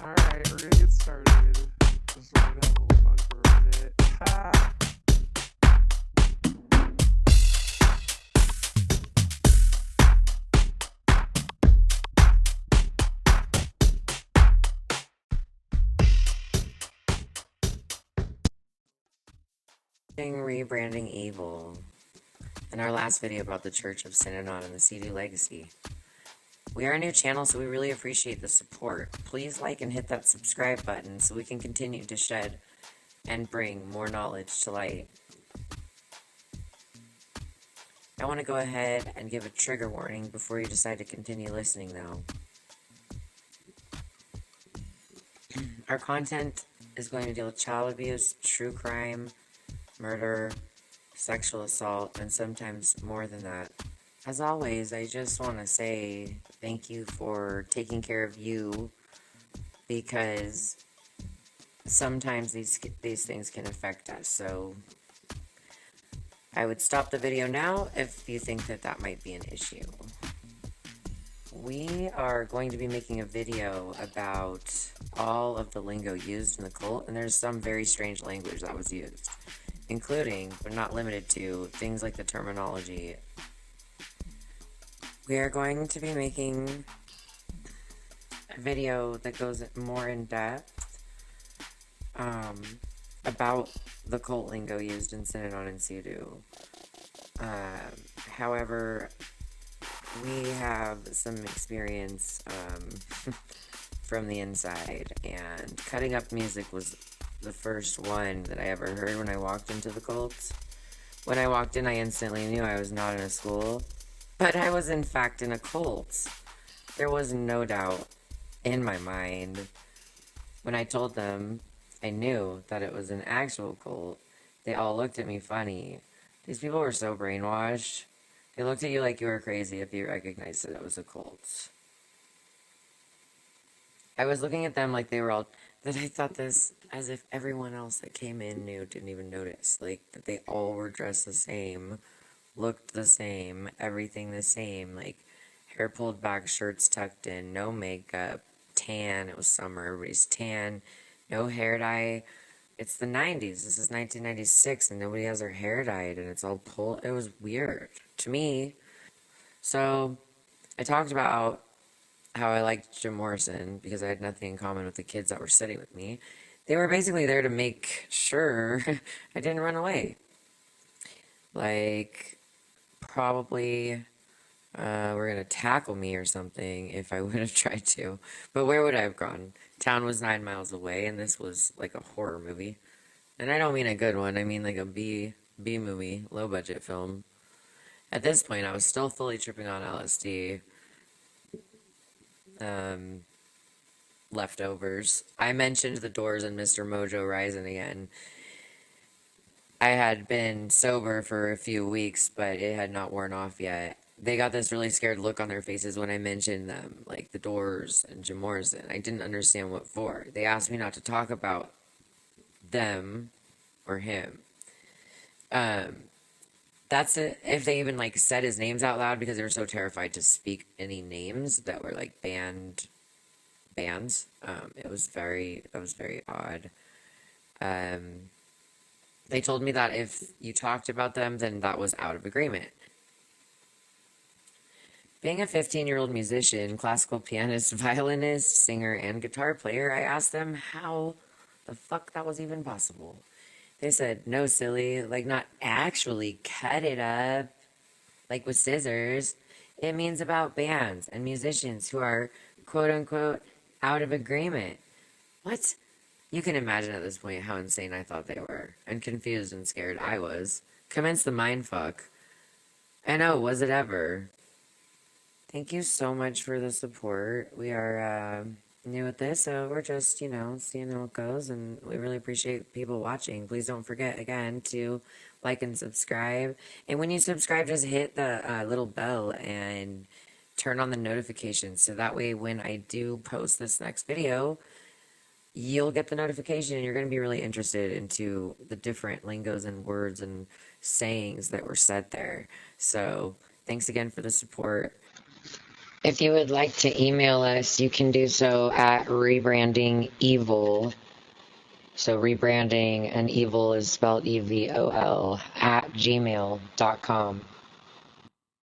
Alright, we're gonna get started. Just wanted to have a little fun for a minute. Ha! Rebranding Evol. In our last video about the Church of Synanon and the CEDU legacy. We are a new channel, so we really appreciate the support. Please like and hit that subscribe button so we can continue to shed and bring more knowledge to light. I want to go ahead and give a trigger warning before you decide to continue listening, though. Our content is going to deal with child abuse, true crime, murder, sexual assault, and sometimes more than that. As always, I just want to say thank you for taking care of you, because sometimes these things can affect us. So I would stop the video now if you think that might be an issue. We are going to be making a video about all of the lingo used in the cult, and there's some very strange language that was used, including, but not limited to, things like the terminology. We are going to be making a video that goes more in depth about the cult lingo used in Synanon and CEDU. However, we have some experience from the inside, and cutting up music was the first one that I ever heard when I walked into the cult. When I walked in, I instantly knew I was not in a school, but I was in fact in a cult. There was no doubt in my mind. When I told them I knew that it was an actual cult, they all looked at me funny. These people were so brainwashed. They looked at you like you were crazy if you recognized that it was a cult. I was looking at them like they were all, that I thought this as if everyone else that came in knew, didn't even notice. Like, that they all were dressed the same, looked the same, everything the same. Like, hair pulled back, shirts tucked in, no makeup, tan. It was summer, everybody's tan, no hair dye. It's the 90s. This is 1996, and nobody has their hair dyed, and it's all pulled. It was weird to me. So I talked about how I liked Jim Morrison because I had nothing in common with the kids that were sitting with me. They were basically there to make sure I didn't run away. Like, probably were going to tackle me or something if I would have tried to. But where would I have gone? Town was 9 miles away, and this was like a horror movie. And I don't mean a good one. I mean like a B movie, low budget film. At this point, I was still fully tripping on LSD. Leftovers. I mentioned the Doors and Mr. Mojo Rising again. I had been sober for a few weeks, but it had not worn off yet. They got this really scared look on their faces when I mentioned them, like the Doors and Jim Morrison. I didn't understand what for. They asked me not to talk about them or him. That's it. If they even like said his names out loud, because they were so terrified to speak any names that were like bands. That was very odd. They told me that if you talked about them, then that was out of agreement. Being a 15-year-old musician, classical pianist, violinist, singer, and guitar player, I asked them how the fuck that was even possible. They said, no, silly, like not actually cut it up, like with scissors. It means about bands and musicians who are, quote unquote, out of agreement. What? You can imagine at this point how insane I thought they were, and confused and scared I was. Commence the mindfuck. And oh, was it ever? Thank you so much for the support. We are new at this, so we're just, seeing how it goes, and we really appreciate people watching. Please don't forget, again, to like and subscribe. And when you subscribe, just hit the little bell and turn on the notifications, so that way when I do post this next video, you'll get the notification, and you're going to be really interested into the different lingos and words and sayings that were said there. So thanks again for the support. If you would like to email us, you can do so at Rebranding Evol. So rebranding and evil is spelled EVOL at gmail.com.